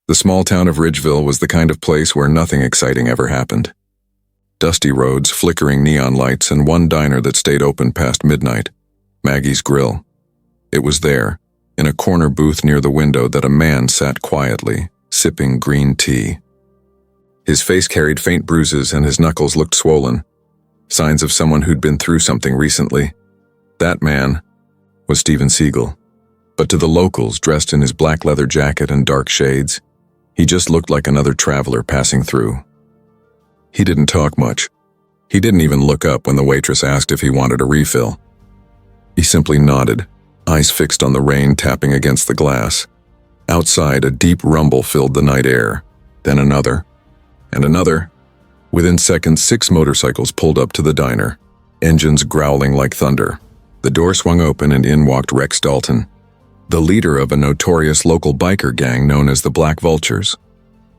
The small town of Ridgeville was the kind of place where nothing exciting ever happened. Dusty roads, flickering neon lights, and one diner that stayed open past midnight, Maggie's Grill. It was there, in a corner booth near the window, that a man sat quietly, sipping green tea. His face carried faint bruises and his knuckles looked swollen, signs of someone who'd been through something recently. That man was Steven Seagal. But to the locals, dressed in his black leather jacket and dark shades, he just looked like another traveler passing through. He didn't talk much. He didn't even look up when the waitress asked if he wanted a refill. He simply nodded, eyes fixed on the rain tapping against the glass. Outside, a deep rumble filled the night air, then another, and another. Within seconds, 6 motorcycles pulled up to the diner, engines growling like thunder. The door swung open and in walked Rex Dalton, the leader of a notorious local biker gang known as the Black Vultures.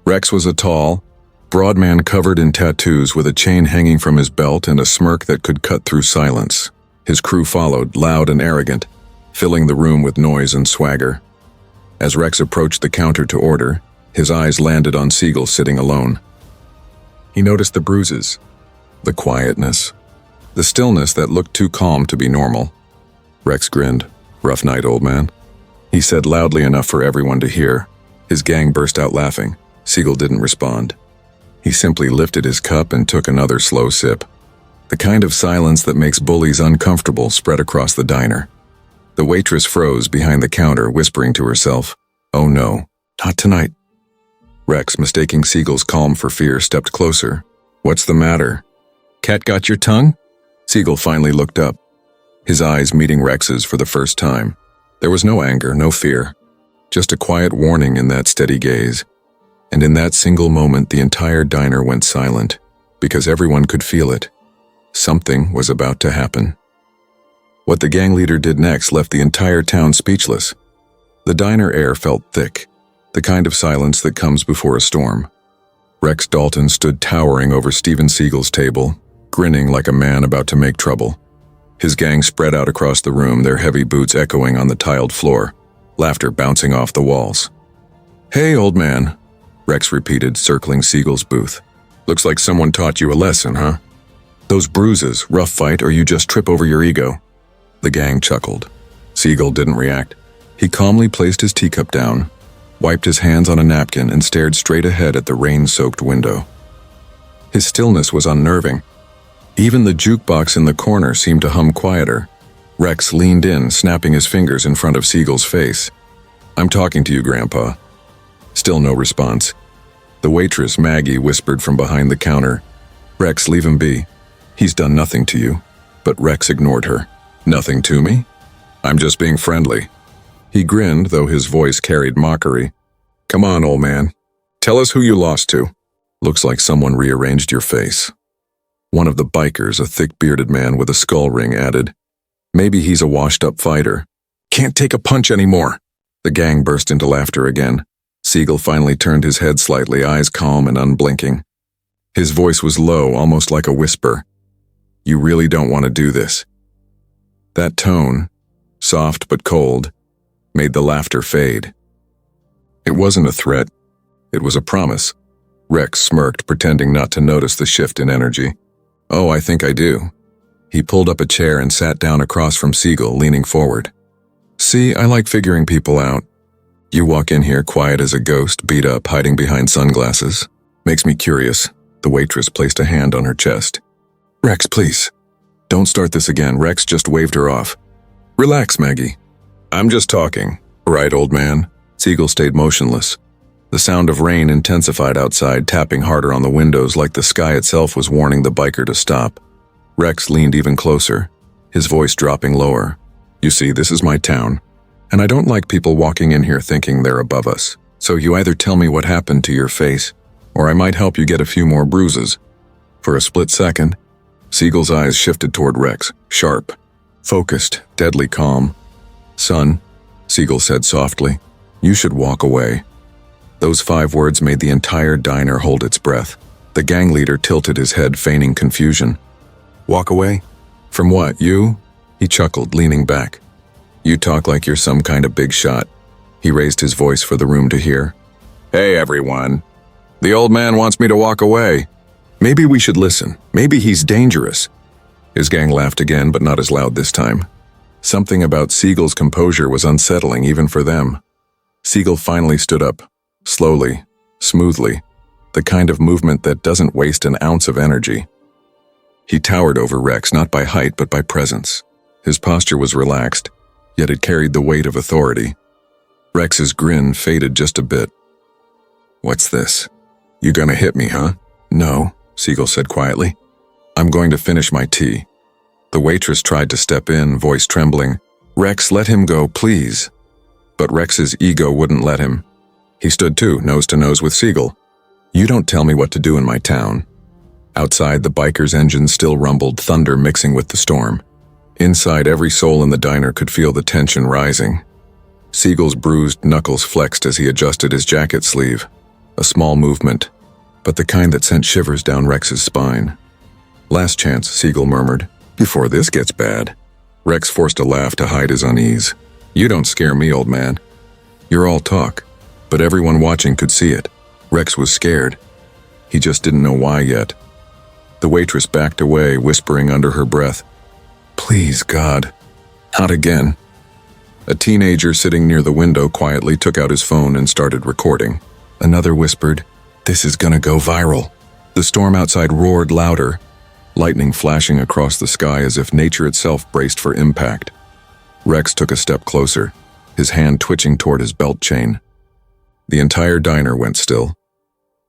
Rex was a tall, broad man covered in tattoos with a chain hanging from his belt and a smirk that could cut through silence. His crew followed, loud and arrogant, filling the room with noise and swagger. As Rex approached the counter to order, his eyes landed on Seagal sitting alone. He noticed the bruises, the quietness, the stillness that looked too calm to be normal. Rex grinned. "Rough night, old man," he said loudly enough for everyone to hear. His gang burst out laughing. Seagal didn't respond. He simply lifted his cup and took another slow sip. The kind of silence that makes bullies uncomfortable spread across the diner. The waitress froze behind the counter, whispering to herself, "Oh no, not tonight." Rex, mistaking Seagal's calm for fear, stepped closer. "What's the matter? Cat got your tongue?" Seagal finally looked up, his eyes meeting Rex's for the first time. There was no anger, no fear, just a quiet warning in that steady gaze. And in that single moment, the entire diner went silent, because everyone could feel it. Something was about to happen. What the gang leader did next left the entire town speechless. The diner air felt thick, the kind of silence that comes before a storm. Rex Dalton stood towering over Steven Seagal's table, grinning like a man about to make trouble. His gang spread out across the room, their heavy boots echoing on the tiled floor, laughter bouncing off the walls. "Hey, old man," Rex repeated, circling Seagal's booth. "Looks like someone taught you a lesson, huh? Those bruises, rough fight, or you just trip over your ego?" The gang chuckled. Seagal didn't react. He calmly placed his teacup down, wiped his hands on a napkin, and stared straight ahead at the rain-soaked window. His stillness was unnerving. Even the jukebox in the corner seemed to hum quieter. Rex leaned in, snapping his fingers in front of Seagal's face. "I'm talking to you, Grandpa." Still no response. The waitress, Maggie, whispered from behind the counter, "Rex, leave him be. He's done nothing to you." But Rex ignored her. "Nothing to me? I'm just being friendly." He grinned, though his voice carried mockery. "Come on, old man. Tell us who you lost to." "Looks like someone rearranged your face." One of the bikers, a thick-bearded man with a skull ring, added, "Maybe he's a washed-up fighter." "Can't take a punch anymore." The gang burst into laughter again. Seagal finally turned his head slightly, eyes calm and unblinking. His voice was low, almost like a whisper. "You really don't want to do this." That tone, soft but cold, made the laughter fade. It wasn't a threat. It was a promise. Rex smirked, pretending not to notice the shift in energy. "Oh, I think I do." He pulled up a chair and sat down across from Seagal, leaning forward. "See, I like figuring people out. You walk in here quiet as a ghost, beat up, hiding behind sunglasses. Makes me curious." The waitress placed a hand on her chest. "Rex, please. Don't start this again." Rex just waved her off. "Relax, Maggie. I'm just talking." "Right, old man." Seagal stayed motionless. The sound of rain intensified outside, tapping harder on the windows like the sky itself was warning the biker to stop. Rex leaned even closer, his voice dropping lower. "You see, this is my town, and I don't like people walking in here thinking they're above us. So you either tell me what happened to your face, or I might help you get a few more bruises." For a split second, Seagal's eyes shifted toward Rex, sharp, focused, deadly calm. "Son," Seagal said softly, "you should walk away." Those 5 words made the entire diner hold its breath. The gang leader tilted his head, feigning confusion. "Walk away? From what, you?" He chuckled, leaning back. "You talk like you're some kind of big shot." He raised his voice for the room to hear. Hey everyone. The old man wants me to walk away. Maybe we should listen. Maybe he's dangerous. His gang laughed again, but not as loud this time. Something about Seagal's composure was unsettling even for them. Seagal finally stood up, slowly, smoothly, the kind of movement that doesn't waste an ounce of energy. He towered over Rex not by height but by presence. His posture was relaxed, yet it carried the weight of authority. Rex's grin faded just a bit. "What's this? You gonna hit me, huh?" "No," Seagal said quietly. "I'm going to finish my tea." The waitress tried to step in, voice trembling. "Rex, let him go, please." But Rex's ego wouldn't let him. He stood too, nose to nose with Seagal. "You don't tell me what to do in my town." Outside, the biker's engine still rumbled, thunder mixing with the storm. Inside, every soul in the diner could feel the tension rising. Seagal's bruised knuckles flexed as he adjusted his jacket sleeve. A small movement, but the kind that sent shivers down Rex's spine. "Last chance," Seagal murmured, "before this gets bad." Rex forced a laugh to hide his unease. "You don't scare me, old man. You're all talk." But everyone watching could see it. Rex was scared. He just didn't know why yet. The waitress backed away, whispering under her breath, "Please, God, not again." A teenager sitting near the window quietly took out his phone and started recording. Another whispered, "This is gonna go viral." The storm outside roared louder, lightning flashing across the sky as if nature itself braced for impact. Rex took a step closer, his hand twitching toward his belt chain. The entire diner went still.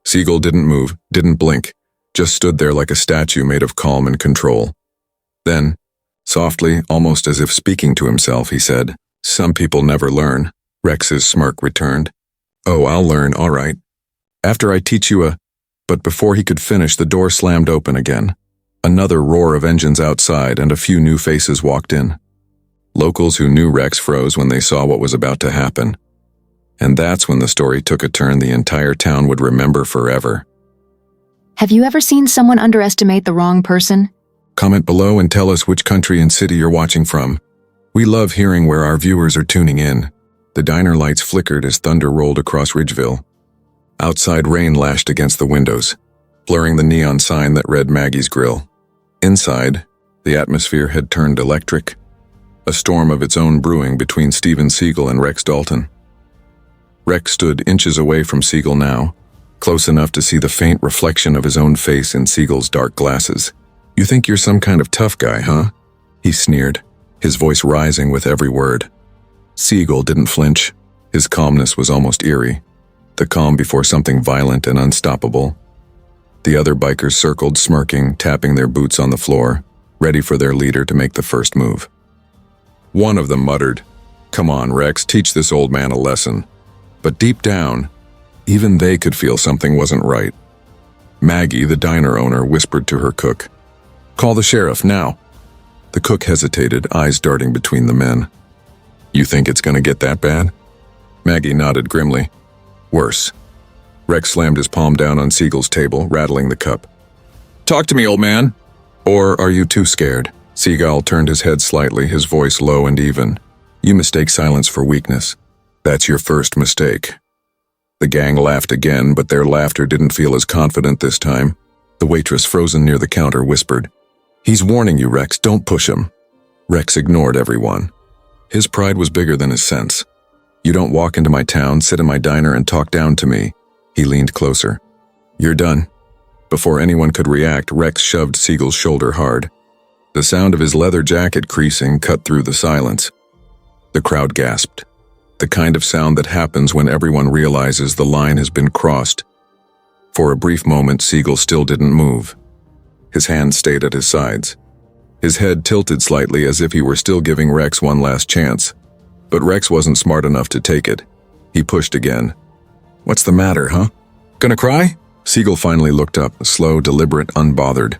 Seagal didn't move, didn't blink, just stood there like a statue made of calm and control. Then, softly, almost as if speaking to himself, he said, "Some people never learn." Rex's smirk returned. "Oh, I'll learn, all right. After I teach you a—" But before he could finish, the door slammed open again. Another roar of engines outside and a few new faces walked in. Locals who knew Rex froze when they saw what was about to happen. And that's when the story took a turn the entire town would remember forever. Have you ever seen someone underestimate the wrong person? Comment below and tell us which country and city you're watching from. We love hearing where our viewers are tuning in. The diner lights flickered as thunder rolled across Ridgeville. Outside, rain lashed against the windows, blurring the neon sign that read Maggie's Grill. Inside, the atmosphere had turned electric, a storm of its own brewing between Steven Seagal and Rex Dalton. Rex stood inches away from Seagal now, close enough to see the faint reflection of his own face in Seagal's dark glasses. "You think you're some kind of tough guy, huh?" he sneered, his voice rising with every word. Seagal didn't flinch. His calmness was almost eerie, the calm before something violent and unstoppable. The other bikers circled, smirking, tapping their boots on the floor, ready for their leader to make the first move. One of them muttered, "Come on, Rex, teach this old man a lesson." But deep down, even they could feel something wasn't right. Maggie, the diner owner, whispered to her cook, "Call the sheriff, now." The cook hesitated, eyes darting between the men. "You think it's gonna get that bad?" Maggie nodded grimly. "Worse." Rex slammed his palm down on Seagal's table, rattling the cup. "Talk to me, old man." "Or are you too scared?" Seagal turned his head slightly, his voice low and even. "You mistake silence for weakness. That's your first mistake." The gang laughed again, but their laughter didn't feel as confident this time. The waitress, frozen near the counter, whispered, "He's warning you, Rex, don't push him." Rex ignored everyone. His pride was bigger than his sense. "You don't walk into my town, sit in my diner, and talk down to me." He leaned closer. "You're done." Before anyone could react, Rex shoved Seagal's shoulder hard. The sound of his leather jacket creasing cut through the silence. The crowd gasped. The kind of sound that happens when everyone realizes the line has been crossed. For a brief moment, Seagal still didn't move. His hands stayed at his sides. His head tilted slightly as if he were still giving Rex one last chance. But Rex wasn't smart enough to take it. He pushed again. "What's the matter, huh? Gonna cry?" Seagal finally looked up, slow, deliberate, unbothered.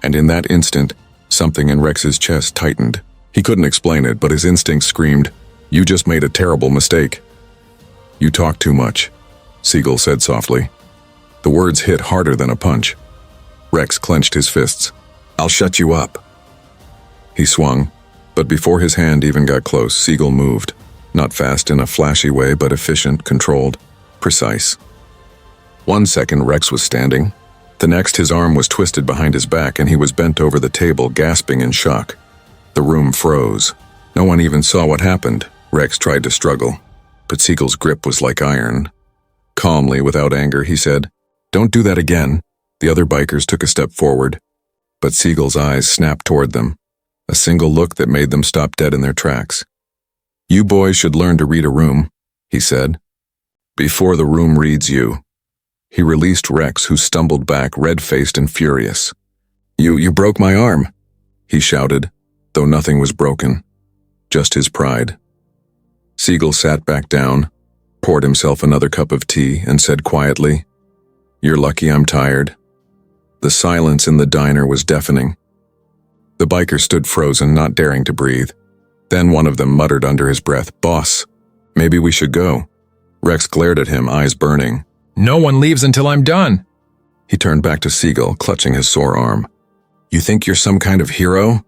And in that instant, something in Rex's chest tightened. He couldn't explain it, but his instinct screamed, "You just made a terrible mistake." "You talk too much," Seagal said softly. The words hit harder than a punch. Rex clenched his fists. "I'll shut you up." He swung, but before his hand even got close, Seagal moved. Not fast in a flashy way, but efficient, controlled, precise. 1 second, Rex was standing. The next, his arm was twisted behind his back and he was bent over the table, gasping in shock. The room froze. No one even saw what happened. Rex tried to struggle, but Seagal's grip was like iron. Calmly, without anger, he said, "Don't do that again." The other bikers took a step forward, but Seagal's eyes snapped toward them, a single look that made them stop dead in their tracks. "You boys should learn to read a room," he said, "before the room reads you." He released Rex, who stumbled back, red-faced and furious. You broke my arm," he shouted, though nothing was broken, just his pride. Seagal sat back down, poured himself another cup of tea, and said quietly, "You're lucky I'm tired." The silence in the diner was deafening. The biker stood frozen, not daring to breathe. Then one of them muttered under his breath, "Boss, maybe we should go." Rex glared at him, eyes burning. "No one leaves until I'm done." He turned back to Seagal, clutching his sore arm. "You think you're some kind of hero?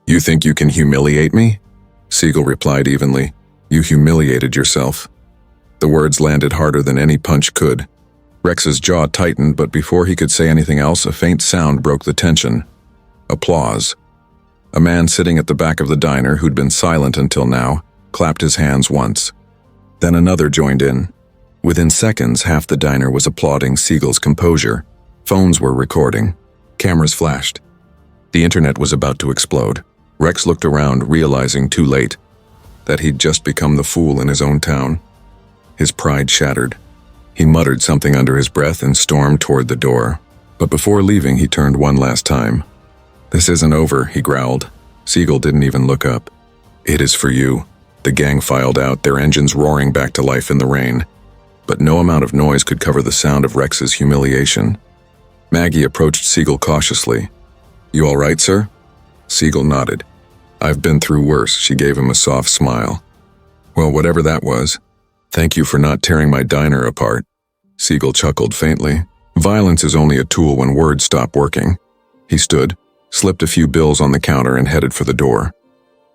You think you can humiliate me?" Seagal replied evenly, "You humiliated yourself." The words landed harder than any punch could. Rex's jaw tightened, but before he could say anything else, a faint sound broke the tension. Applause. A man sitting at the back of the diner, who'd been silent until now, clapped his hands once. Then another joined in. Within seconds, half the diner was applauding Seagal's composure. Phones were recording. Cameras flashed. The internet was about to explode. Rex looked around, realizing too late that he'd just become the fool in his own town. His pride shattered. He muttered something under his breath and stormed toward the door. But before leaving, he turned one last time. "This isn't over," he growled. Seagal didn't even look up. "It is for you." The gang filed out, their engines roaring back to life in the rain. But no amount of noise could cover the sound of Rex's humiliation. Maggie approached Seagal cautiously. "You all right, sir?" Seagal nodded. "I've been through worse." She gave him a soft smile. "Well, whatever that was, thank you for not tearing my diner apart." Seagal chuckled faintly. Violence is only a tool when words stop working. He stood, slipped a few bills on the counter and headed for the door.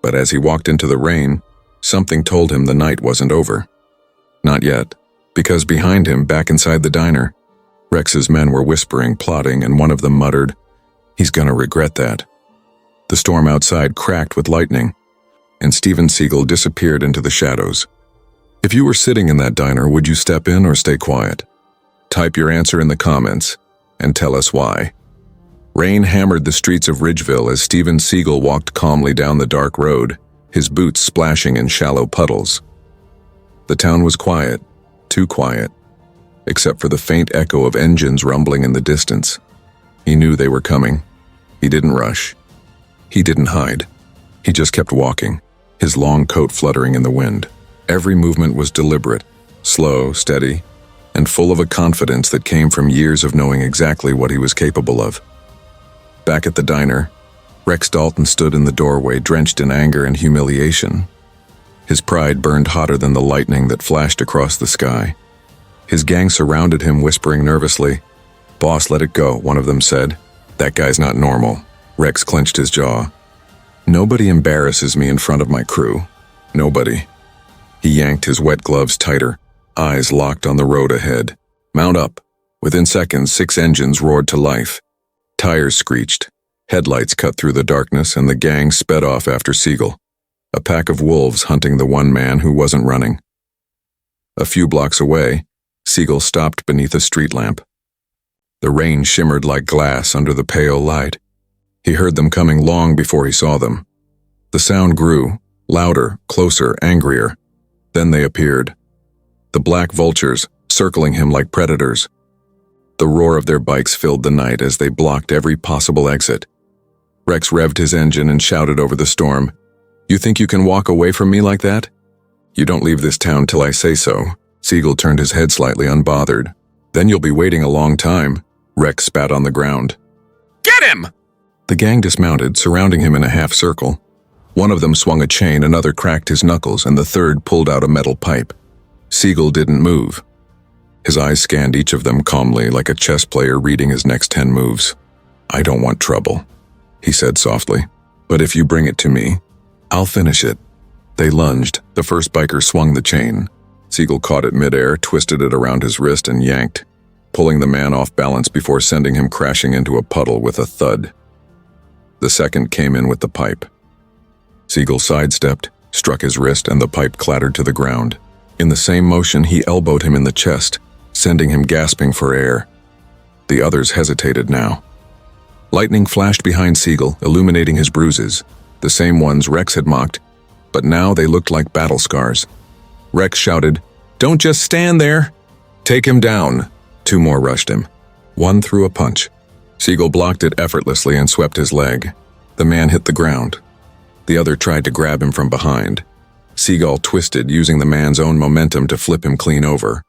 But as he walked into the rain, something told him the night wasn't over. Not yet, because behind him, back inside the diner, Rex's men were whispering, plotting, and one of them muttered, "He's gonna regret that." The storm outside cracked with lightning, and Steven Seagal disappeared into the shadows. If you were sitting in that diner, would you step in or stay quiet? Type your answer in the comments, and tell us why. Rain hammered the streets of Ridgeville as Steven Seagal walked calmly down the dark road, his boots splashing in shallow puddles. The town was quiet, too quiet, except for the faint echo of engines rumbling in the distance. He knew they were coming. He didn't rush. He didn't hide. He just kept walking, his long coat fluttering in the wind. Every movement was deliberate, slow, steady, and full of a confidence that came from years of knowing exactly what he was capable of. Back at the diner, Rex Dalton stood in the doorway, drenched in anger and humiliation. His pride burned hotter than the lightning that flashed across the sky. His gang surrounded him, whispering nervously. "Boss, let it go," one of them said. "That guy's not normal." Rex clenched his jaw. "Nobody embarrasses me in front of my crew. Nobody." He yanked his wet gloves tighter, eyes locked on the road ahead. "Mount up." Within seconds, 6 engines roared to life. Tires screeched. Headlights cut through the darkness, and the gang sped off after Seagal, a pack of wolves hunting the one man who wasn't running. A few blocks away, Seagal stopped beneath a street lamp. The rain shimmered like glass under the pale light. He heard them coming long before he saw them. The sound grew, louder, closer, angrier. Then they appeared. The black vultures, circling him like predators. The roar of their bikes filled the night as they blocked every possible exit. Rex revved his engine and shouted over the storm, "You think you can walk away from me like that? You don't leave this town till I say so." Seagal turned his head slightly, unbothered. "Then you'll be waiting a long time." Rex spat on the ground. "Get him!" The gang dismounted, surrounding him in a half circle. One of them swung a chain, another cracked his knuckles, and the third pulled out a metal pipe. Seagal didn't move. His eyes scanned each of them calmly, like a chess player reading his next 10 moves. "I don't want trouble," he said softly. "But if you bring it to me, I'll finish it." They lunged. The first biker swung the chain. Seagal caught it midair, twisted it around his wrist, and yanked. pulling the man off balance before sending him crashing into a puddle with a thud. The second came in with the pipe. Seagal sidestepped, struck his wrist, and the pipe clattered to the ground. In the same motion, he elbowed him in the chest, sending him gasping for air. The others hesitated now. Lightning flashed behind Seagal, illuminating his bruises, the same ones Rex had mocked, but now they looked like battle scars. Rex shouted, "Don't just stand there! Take him down!" Two more rushed him. One threw a punch. Seagal blocked it effortlessly and swept his leg. The man hit the ground. The other tried to grab him from behind. Seagal twisted, using the man's own momentum to flip him clean over.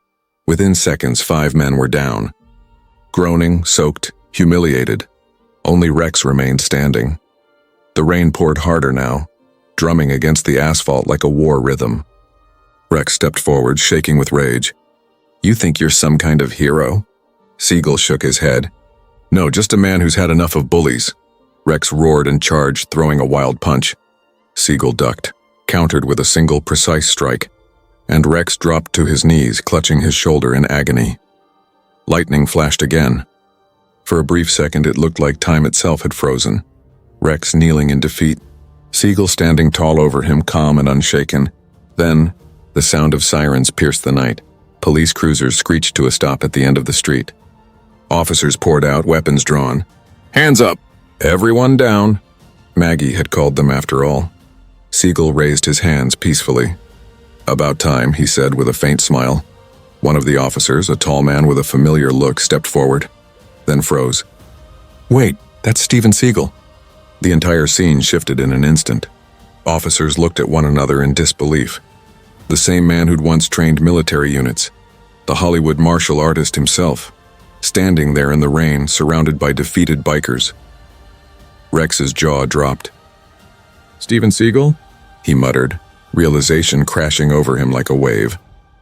Within seconds, 5 men were down. Groaning, soaked, humiliated. Only Rex remained standing. The rain poured harder now, drumming against the asphalt like a war rhythm. Rex stepped forward, shaking with rage. "You think you're some kind of hero?" Seagal shook his head. "No, just a man who's had enough of bullies." Rex roared and charged, throwing a wild punch. Seagal ducked, countered with a single precise strike, and Rex dropped to his knees, clutching his shoulder in agony. Lightning flashed again. For a brief second, it looked like time itself had frozen. Rex kneeling in defeat, Seagal standing tall over him, calm and unshaken. Then, the sound of sirens pierced the night. Police cruisers screeched to a stop at the end of the street. Officers poured out, weapons drawn. "Hands up! Everyone down!" Maggie had called them after all. Seagal raised his hands peacefully. "About time," he said with a faint smile. One of the officers, a tall man with a familiar look, stepped forward, then froze. "Wait, that's Steven Seagal." The entire scene shifted in an instant. Officers looked at one another in disbelief. The same man who'd once trained military units, the Hollywood martial artist himself, standing there in the rain, surrounded by defeated bikers. Rex's jaw dropped. "Steven Seagal?" he muttered, realization crashing over him like a wave.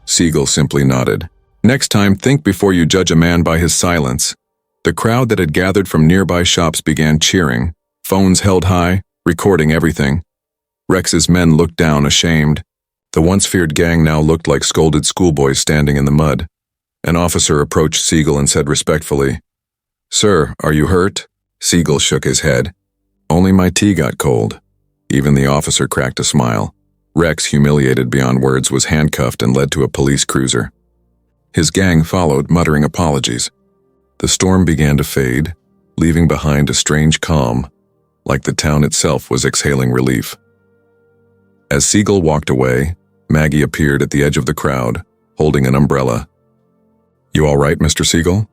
Seagal simply nodded. "Next time, think before you judge a man by his silence." The crowd that had gathered from nearby shops began cheering, phones held high, recording everything. Rex's men looked down, ashamed. The once feared gang now looked like scolded schoolboys standing in the mud. An officer approached Seagal and said respectfully, "Sir, are you hurt?" Seagal shook his head. "Only my tea got cold." Even the officer cracked a smile. Rex, humiliated beyond words, was handcuffed and led to a police cruiser. His gang followed, muttering apologies. The storm began to fade, leaving behind a strange calm, like the town itself was exhaling relief. As Seagal walked away, Maggie appeared at the edge of the crowd, holding an umbrella. "You all right, Mr. Seagal?"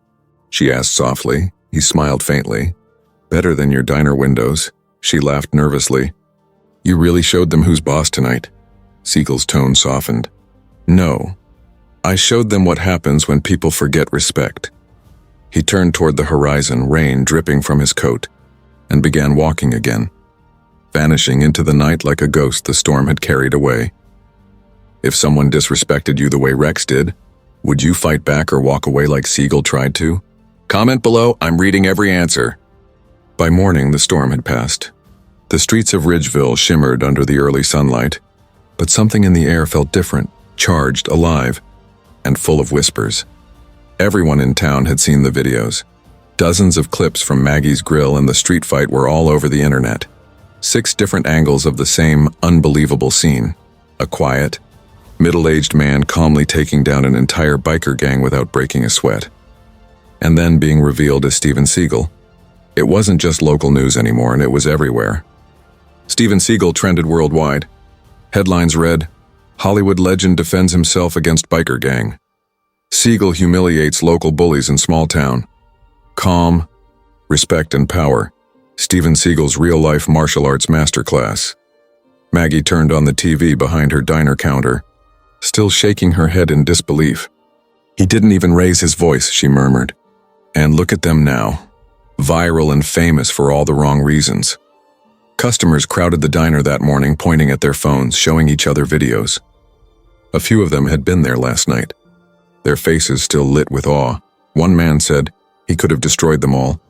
she asked softly. He smiled faintly. "Better than your diner windows." She laughed nervously. "You really showed them who's boss tonight." Seagal's tone softened. "No. I showed them what happens when people forget respect." He turned toward the horizon, rain dripping from his coat, and began walking again, vanishing into the night like a ghost the storm had carried away. If someone disrespected you the way Rex did, would you fight back or walk away like Seagal tried to? Comment below, I'm reading every answer. By morning, the storm had passed. The streets of Ridgeville shimmered under the early sunlight, but something in the air felt different, charged, alive, and full of whispers. Everyone in town had seen the videos. Dozens of clips from Maggie's grill and the street fight were all over the internet. 6 different angles of the same unbelievable scene. A quiet, middle-aged man calmly taking down an entire biker gang without breaking a sweat. And then being revealed as Steven Seagal. It wasn't just local news anymore, and it was everywhere. Steven Seagal trended worldwide. Headlines read, "Hollywood legend defends himself against biker gang." "Seagal humiliates local bullies in small town." "Calm, respect and power. Steven Seagal's real-life martial arts masterclass." Maggie turned on the TV behind her diner counter, still shaking her head in disbelief. "He didn't even raise his voice," she murmured. "And look at them now. Viral and famous for all the wrong reasons." Customers crowded the diner that morning, pointing at their phones, showing each other videos. A few of them had been there last night, their faces still lit with awe. One man said he could have destroyed them all,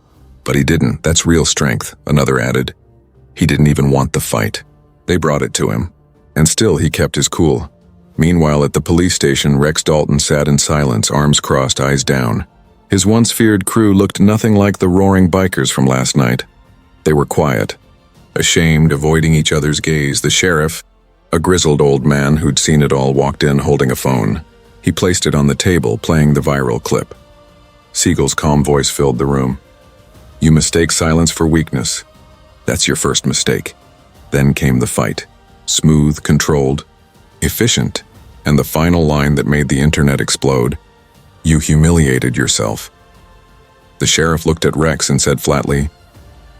but he didn't. "That's real strength," another added. "He didn't even want the fight. They brought it to him." And still he kept his cool. Meanwhile, at the police station, Rex Dalton sat in silence, arms crossed, eyes down. His once feared crew looked nothing like the roaring bikers from last night. They were quiet, ashamed, avoiding each other's gaze. The sheriff, a grizzled old man who'd seen it all, walked in holding a phone. He placed it on the table, playing the viral clip. Seagal's calm voice filled the room. "You mistake silence for weakness. That's your first mistake." Then came the fight. Smooth, controlled, efficient, and the final line that made the internet explode. "You humiliated yourself." The sheriff looked at Rex and said flatly,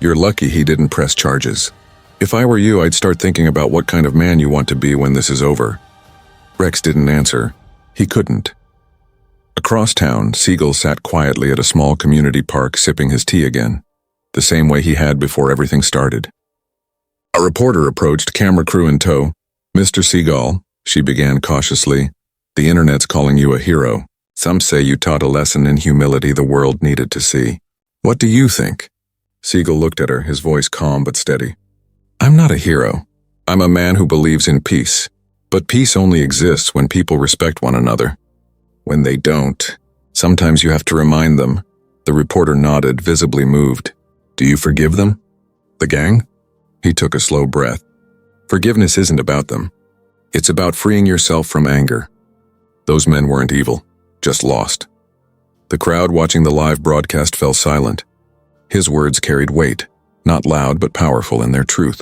"You're lucky he didn't press charges. If I were you, I'd start thinking about what kind of man you want to be when this is over." Rex didn't answer. He couldn't. Across town, Seagal sat quietly at a small community park sipping his tea again, the same way he had before everything started. A reporter approached, camera crew in tow. "Mr. Seagal," she began cautiously, "the internet's calling you a hero. Some say you taught a lesson in humility the world needed to see. What do you think?" Seagal looked at her, his voice calm but steady. "I'm not a hero. I'm a man who believes in peace. But peace only exists when people respect one another. When they don't, sometimes you have to remind them." The reporter nodded, visibly moved. "Do you forgive them? The gang?" He took a slow breath. "Forgiveness isn't about them. It's about freeing yourself from anger. Those men weren't evil, just lost." The crowd watching the live broadcast fell silent. His words carried weight, not loud but powerful in their truth.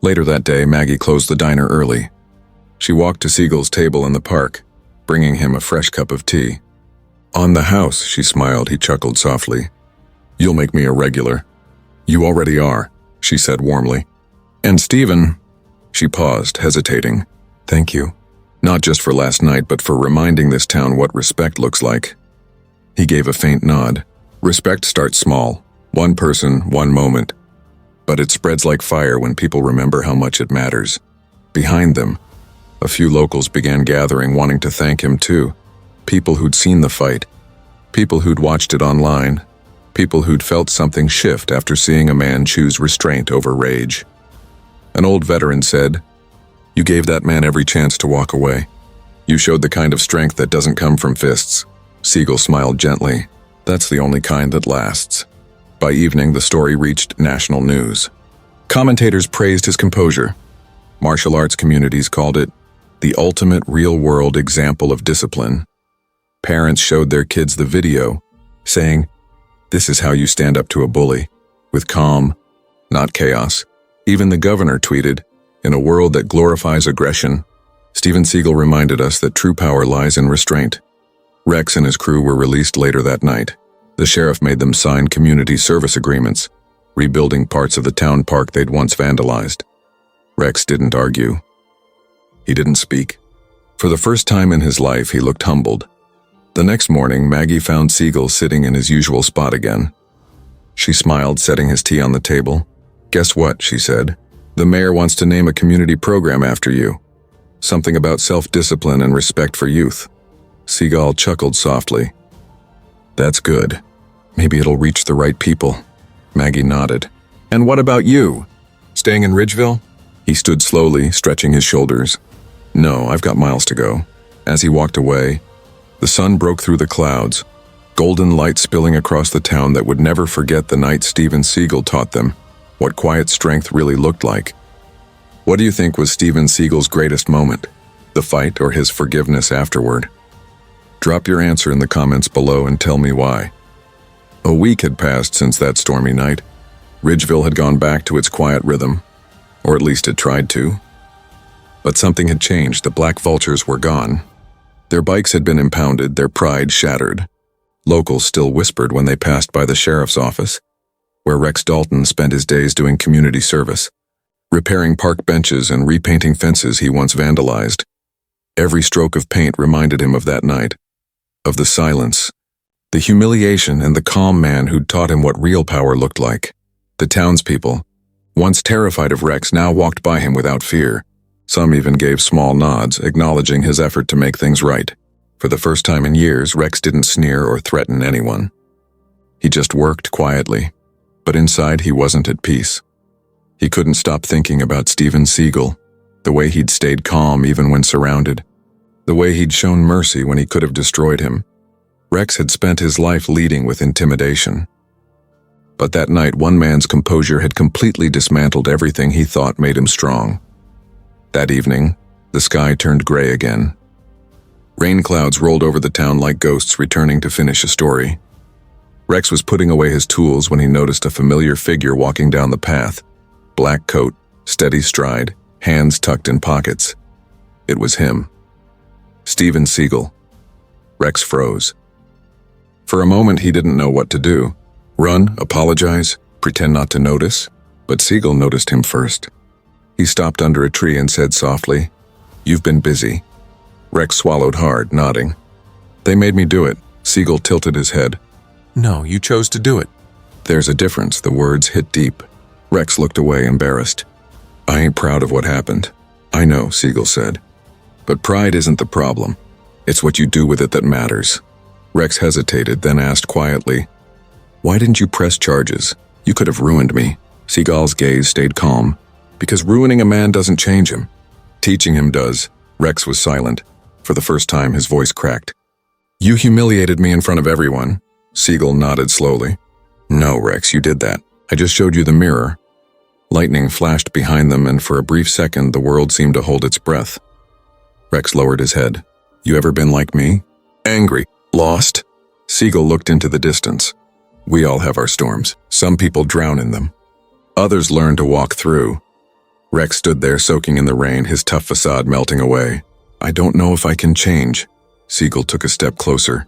Later that day, Maggie closed the diner early. She walked to Seagal's table in the park, bringing him a fresh cup of tea. "On the house," she smiled. He chuckled softly. "You'll make me a regular." "You already are," she said warmly. "And Steven," she paused, hesitating. "Thank you. Not just for last night, but for reminding this town what respect looks like." He gave a faint nod. Respect starts small, one person, one moment. But it spreads like fire when people remember how much it matters. Behind them, a few locals began gathering, wanting to thank him too. People who'd seen the fight, people who'd watched it online, people who'd felt something shift after seeing a man choose restraint over rage. An old veteran said, "You gave that man every chance to walk away. You showed the kind of strength that doesn't come from fists." Seagal smiled gently. "That's the only kind that lasts." By evening, the story reached national news. Commentators praised his composure. Martial arts communities called it the ultimate real-world example of discipline. Parents showed their kids the video, saying, "This is how you stand up to a bully, with calm, not chaos." Even the governor tweeted, "In a world that glorifies aggression, Steven Seagal reminded us that true power lies in restraint." Rex and his crew were released later that night. The sheriff made them sign community service agreements, rebuilding parts of the town park they'd once vandalized. Rex didn't argue. He didn't speak. For the first time in his life, he looked humbled. The next morning, Maggie found Seagal sitting in his usual spot again. She smiled, setting his tea on the table. "Guess what?" she said. "The mayor wants to name a community program after you. Something about self-discipline and respect for youth." Seagal chuckled softly. "That's good. Maybe it'll reach the right people." Maggie nodded. "And what about you? Staying in Ridgeville?" He stood slowly, stretching his shoulders. "No, I've got miles to go." As he walked away, the sun broke through the clouds, golden light spilling across the town that would never forget the night Steven Seagal taught them what quiet strength really looked like. What do you think was Steven Seagal's greatest moment? The fight or his forgiveness afterward? Drop your answer in the comments below and tell me why. A week had passed since that stormy night. Ridgeville had gone back to its quiet rhythm, or at least it tried to. But something had changed. The black vultures were gone. Their bikes had been impounded, their pride shattered. Locals still whispered when they passed by the sheriff's office, where Rex Dalton spent his days doing community service, repairing park benches and repainting fences he once vandalized. Every stroke of paint reminded him of that night, of the silence, the humiliation, and the calm man who'd taught him what real power looked like. The townspeople, once terrified of Rex, now walked by him without fear. Some even gave small nods, acknowledging his effort to make things right. For the first time in years, Rex didn't sneer or threaten anyone. He just worked quietly, but inside he wasn't at peace. He couldn't stop thinking about Steven Seagal, the way he'd stayed calm even when surrounded, the way he'd shown mercy when he could have destroyed him. Rex had spent his life leading with intimidation. But that night, one man's composure had completely dismantled everything he thought made him strong. That evening, the sky turned gray again. Rain clouds rolled over the town like ghosts returning to finish a story. Rex was putting away his tools when he noticed a familiar figure walking down the path. Black coat, steady stride, hands tucked in pockets. It was him. Steven Seagal. Rex froze. For a moment he didn't know what to do. Run, apologize, pretend not to notice? But Seagal noticed him first. He stopped under a tree and said softly, "You've been busy." Rex swallowed hard, nodding. "They made me do it." Seagal tilted his head. No, you chose to do it. "There's a difference." The words hit deep. Rex looked away, embarrassed. "I ain't proud of what happened." "I know," Seagal said. "But pride isn't the problem. It's what you do with it that matters." Rex hesitated, then asked quietly, "Why didn't you press charges? You could have ruined me." Seagal's gaze stayed calm. "Because ruining a man doesn't change him. Teaching him does." Rex was silent. For the first time, his voice cracked. "You humiliated me in front of everyone." Seagal nodded slowly. "No, Rex, you did that. I just showed you the mirror." Lightning flashed behind them, and for a brief second, the world seemed to hold its breath. Rex lowered his head. "You ever been like me? Angry? Lost?" Seagal looked into the distance. "We all have our storms. Some people drown in them. Others learn to walk through." Rex stood there soaking in the rain, his tough facade melting away. "I don't know if I can change." Seagal took a step closer.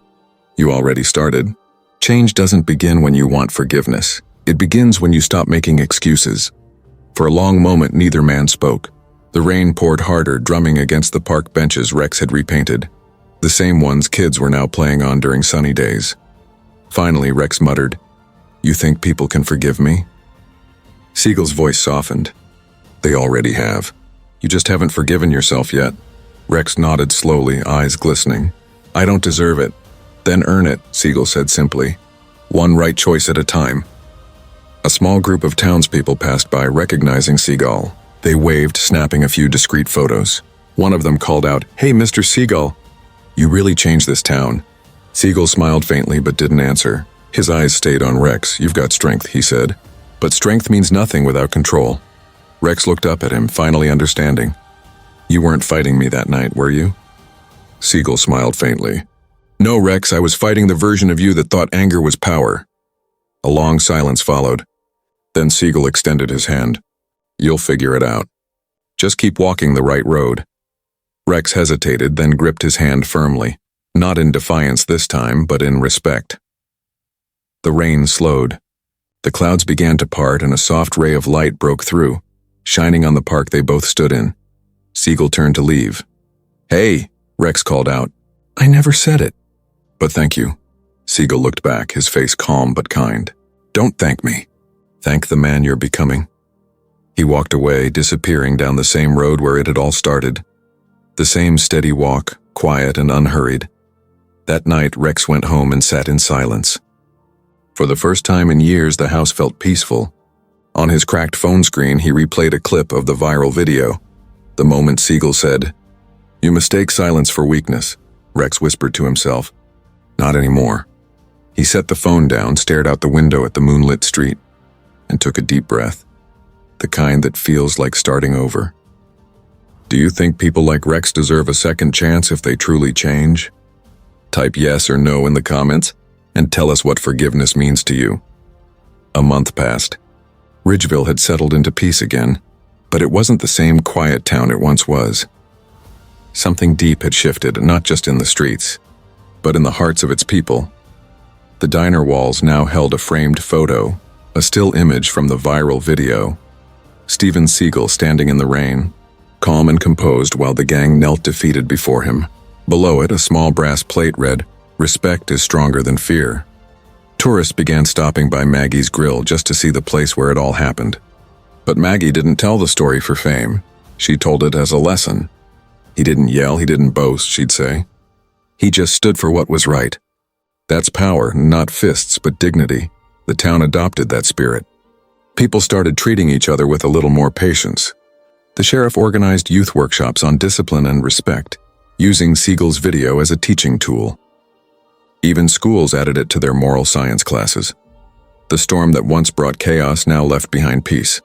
"You already started. Change doesn't begin when you want forgiveness. It begins when you stop making excuses." For a long moment, neither man spoke. The rain poured harder, drumming against the park benches Rex had repainted. The same ones kids were now playing on during sunny days. Finally, Rex muttered, "You think people can forgive me?" Seagal's voice softened. "They already have. You just haven't forgiven yourself yet." Rex nodded slowly, eyes glistening. "I don't deserve it." "Then earn it," Seagal said simply. "One right choice at a time." A small group of townspeople passed by, recognizing Seagal. They waved, snapping a few discreet photos. One of them called out, "Hey, Mr. Seagal, you really changed this town." Seagal smiled faintly but didn't answer. His eyes stayed on Rex. "You've got strength," he said. "But strength means nothing without control." Rex looked up at him, finally understanding. "You weren't fighting me that night, were you?" Seagal smiled faintly. "No, Rex, I was fighting the version of you that thought anger was power." A long silence followed. Then Seagal extended his hand. "You'll figure it out. Just keep walking the right road." Rex hesitated, then gripped his hand firmly. Not in defiance this time, but in respect. The rain slowed. The clouds began to part and a soft ray of light broke through, shining on the park they both stood in. Seagal turned to leave. "Hey," Rex called out. "I never said it." "But thank you." Seagal looked back, his face calm but kind. "Don't thank me. Thank the man you're becoming." He walked away, disappearing down the same road where it had all started. The same steady walk, quiet and unhurried. That night, Rex went home and sat in silence. For the first time in years, the house felt peaceful. On his cracked phone screen, he replayed a clip of the viral video. The moment Seagal said, "You mistake silence for weakness," Rex whispered to himself. "Not anymore." He set the phone down, stared out the window at the moonlit street, and took a deep breath. The kind that feels like starting over. Do you think people like Rex deserve a second chance if they truly change? Type yes or no in the comments, and tell us what forgiveness means to you. A month passed. Ridgeville had settled into peace again, but it wasn't the same quiet town it once was. Something deep had shifted, not just in the streets, but in the hearts of its people. The diner walls now held a framed photo, a still image from the viral video. Steven Seagal standing in the rain, calm and composed while the gang knelt defeated before him. Below it, a small brass plate read, "Respect is stronger than fear." Tourists began stopping by Maggie's grill just to see the place where it all happened. But Maggie didn't tell the story for fame. She told it as a lesson. He didn't yell, he didn't boast, she'd say. He just stood for what was right. That's power, not fists, but dignity. The town adopted that spirit. People started treating each other with a little more patience. The sheriff organized youth workshops on discipline and respect, using Seagal's video as a teaching tool. Even schools added it to their moral science classes. The storm that once brought chaos now left behind peace.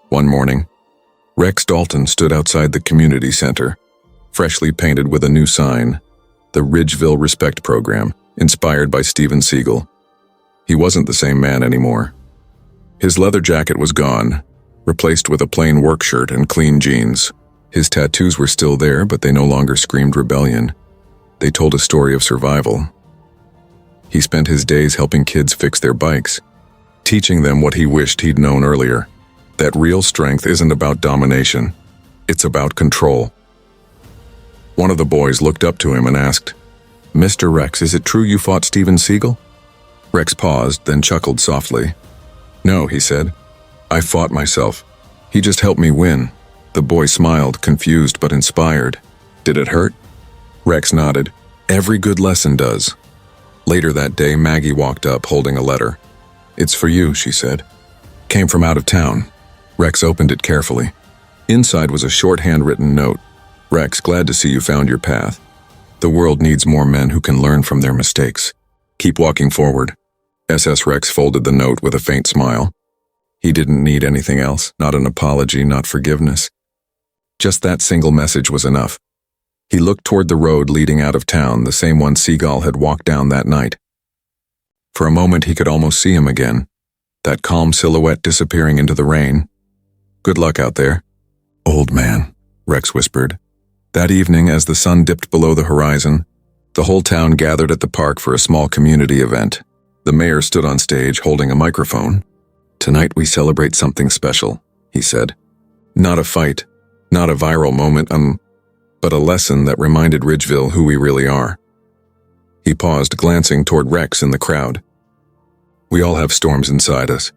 One morning, Rex Dalton stood outside the community center, freshly painted with a new sign, the Ridgeville Respect Program, inspired by Steven Seagal. He wasn't the same man anymore. His leather jacket was gone, replaced with a plain work shirt and clean jeans. His tattoos were still there, but they no longer screamed rebellion. They told a story of survival. He spent his days helping kids fix their bikes, teaching them what he wished he'd known earlier, that real strength isn't about domination, it's about control. One of the boys looked up to him and asked, "Mr. Rex, is it true you fought Steven Seagal?" Rex paused, then chuckled softly. "No," he said. "I fought myself. He just helped me win." The boy smiled, confused but inspired. "Did it hurt?" Rex nodded. "Every good lesson does." Later that day, Maggie walked up holding a letter. "It's for you," she said. "Came from out of town." Rex opened it carefully. Inside was a short handwritten note. "Rex, glad to see you found your path. The world needs more men who can learn from their mistakes. Keep walking forward." SS Rex folded the note with a faint smile. He didn't need anything else, not an apology, not forgiveness. Just that single message was enough. He looked toward the road leading out of town, the same one Seagal had walked down that night. For a moment he could almost see him again, that calm silhouette disappearing into the rain. "Good luck out there." "Old man," Rex whispered. That evening, as the sun dipped below the horizon, the whole town gathered at the park for a small community event. The mayor stood on stage holding a microphone. "Tonight we celebrate something special," he said. "Not a fight, not a viral moment, but a lesson that reminded Ridgeville who we really are." He paused, glancing toward Rex in the crowd. "We all have storms inside us,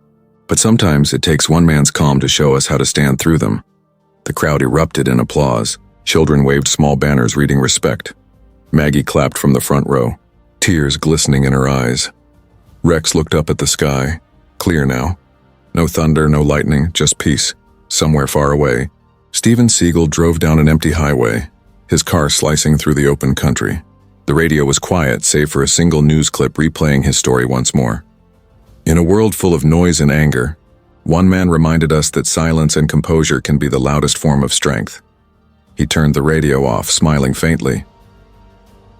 but sometimes it takes one man's calm to show us how to stand through them." The crowd erupted in applause. Children waved small banners reading respect. Maggie clapped from the front row, tears glistening in her eyes. Rex looked up at the sky, clear now. No thunder, no lightning, just peace. Somewhere far away, Steven Seagal drove down an empty highway, his car slicing through the open country. The radio was quiet, save for a single news clip replaying his story once more. In a world full of noise and anger, one man reminded us that silence and composure can be the loudest form of strength. He turned the radio off, smiling faintly.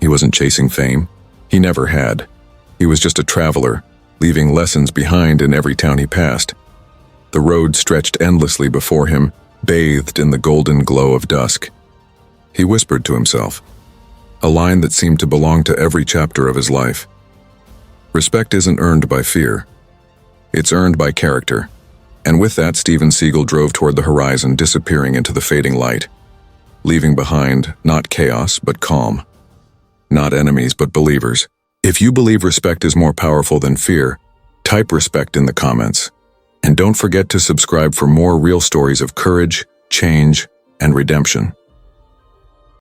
He wasn't chasing fame. He never had. He was just a traveler, leaving lessons behind in every town he passed. The road stretched endlessly before him, bathed in the golden glow of dusk. He whispered to himself, a line that seemed to belong to every chapter of his life. Respect isn't earned by fear. It's earned by character. And with that, Steven Seagal drove toward the horizon, disappearing into the fading light, leaving behind not chaos, but calm. Not enemies, but believers. If you believe respect is more powerful than fear, type respect in the comments. And don't forget to subscribe for more real stories of courage, change, and redemption.